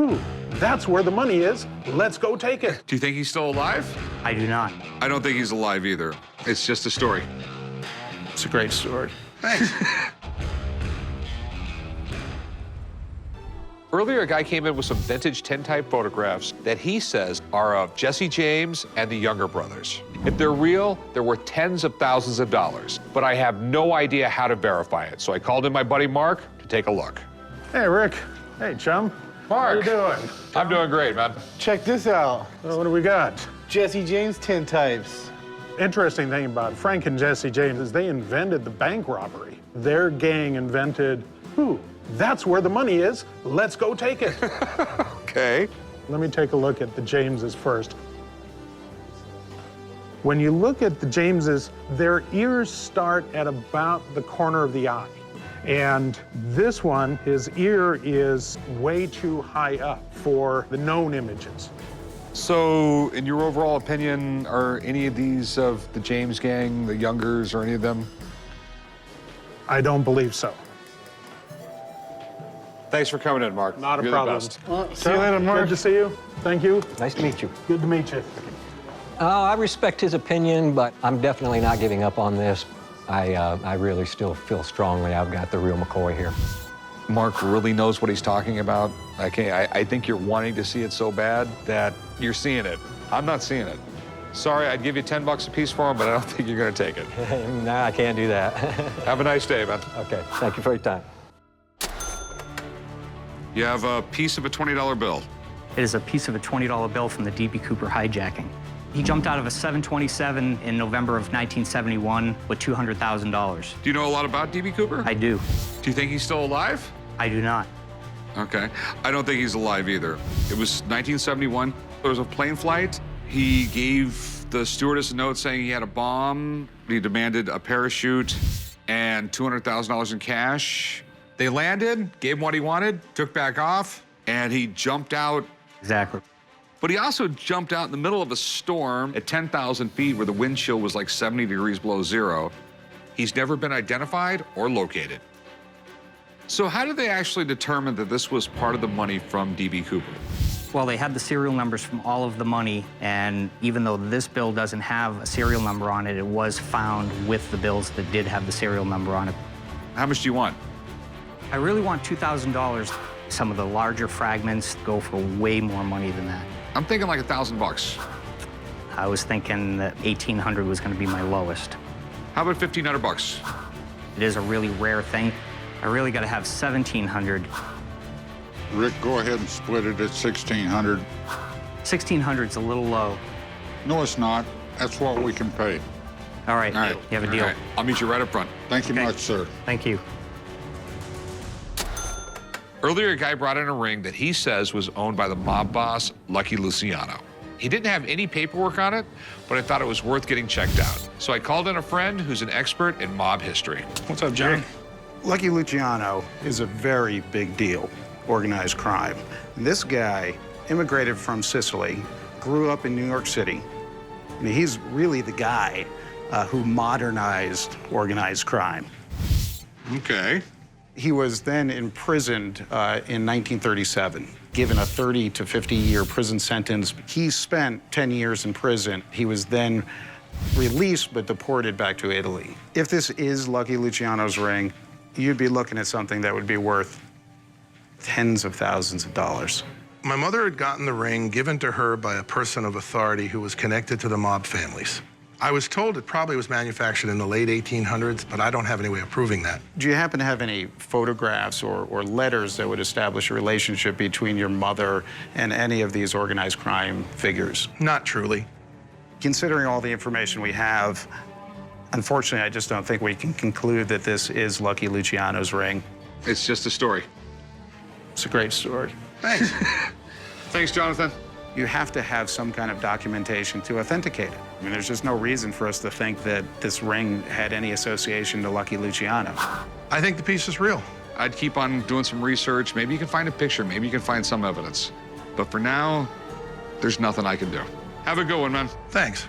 Ooh, that's where the money is. Let's go take it. Do you think he's still alive? I do not. I don't think he's alive either. It's just a story. It's a great story. Thanks. Earlier, a guy came in with some vintage tintype photographs that he says are of Jesse James and the Younger brothers. If they're real, they're worth tens of thousands of dollars, but I have no idea how to verify it. So I called in my buddy Mark to take a look. Hey, Rick. Hey, chum. Mark. How you doing? I'm doing great, man. Check this out. What do we got? Jesse James tintypes. Interesting thing about Frank and Jesse James is they invented the bank robbery. Their gang invented, ooh, that's where the money is. Let's go take it. Okay. Let me take a look at the Jameses first. When you look at the Jameses, their ears start at about the corner of the eye. And this one, his ear is way too high up for the known images. So, in your overall opinion, are any of these of the James gang, the Youngers, or any of them? I don't believe so. Thanks for coming in, Mark. Not a You're the problem. best. See you later, Mark. Good to see you. Thank you. Nice to meet you. Good to meet you. I respect his opinion, but I'm definitely not giving up on this. I really still feel strongly I've got the real McCoy here. Mark really knows what he's talking about. I think you're wanting to see it so bad that you're seeing it. I'm not seeing it. Sorry, I'd give you $10 a piece for him, but I don't think you're gonna take it. Nah, I can't do that. Have a nice day, man. Okay, thank you for your time. You have a piece of a $20 bill. It is a piece of a $20 bill from the D.B. Cooper hijacking. He jumped out of a 727 in November of 1971 with $200,000. Do you know a lot about D.B. Cooper? I do. Do you think he's still alive? I do not. Okay. I don't think he's alive either. It was 1971. There was a plane flight. He gave the stewardess a note saying he had a bomb. He demanded a parachute and $200,000 in cash. They landed, gave him what he wanted, took back off, and he jumped out. Exactly. But he also jumped out in the middle of a storm at 10,000 feet where the wind chill was like 70 degrees below zero. He's never been identified or located. So how did they actually determine that this was part of the money from D.B. Cooper? Well, they had the serial numbers from all of the money, and even though this bill doesn't have a serial number on it, it was found with the bills that did have the serial number on it. How much do you want? I really want $2,000. Some of the larger fragments go for way more money than that. I'm thinking like $1,000. I was thinking that $1,800 was going to be my lowest. How about $1,500? It is a really rare thing. I really got to have $1,700. Rick, go ahead and split it at $1,600. $1,600 is a little low. No, it's not. That's what we can pay. All right, All right. you have a deal. All right. I'll meet you right up front. Thank you Okay. much, sir. Thank you. Earlier, a guy brought in a ring that he says was owned by the mob boss, Lucky Luciano. He didn't have any paperwork on it, but I thought it was worth getting checked out. So I called in a friend who's an expert in mob history. What's up, John? Lucky Luciano is a very big deal, organized crime. This guy immigrated from Sicily, grew up in New York City. I mean, he's really the guy who modernized organized crime. Okay. He was then imprisoned in 1937, given a 30 to 50-year prison sentence. He spent 10 years in prison. He was then released but deported back to Italy. If this is Lucky Luciano's ring, you'd be looking at something that would be worth tens of thousands of dollars. My mother had gotten the ring given to her by a person of authority who was connected to the mob families. I was told it probably was manufactured in the late 1800s, but I don't have any way of proving that. Do you happen to have any photographs or letters that would establish a relationship between your mother and any of these organized crime figures? Not truly. Considering all the information we have, unfortunately, I just don't think we can conclude that this is Lucky Luciano's ring. It's just a story. It's a great story. Thanks. Thanks, Jonathan. You have to have some kind of documentation to authenticate it. I mean, there's just no reason for us to think that this ring had any association to Lucky Luciano. I think the piece is real. I'd keep on doing some research. Maybe you can find a picture. Maybe you can find some evidence. But for now, there's nothing I can do. Have a good one, man. Thanks.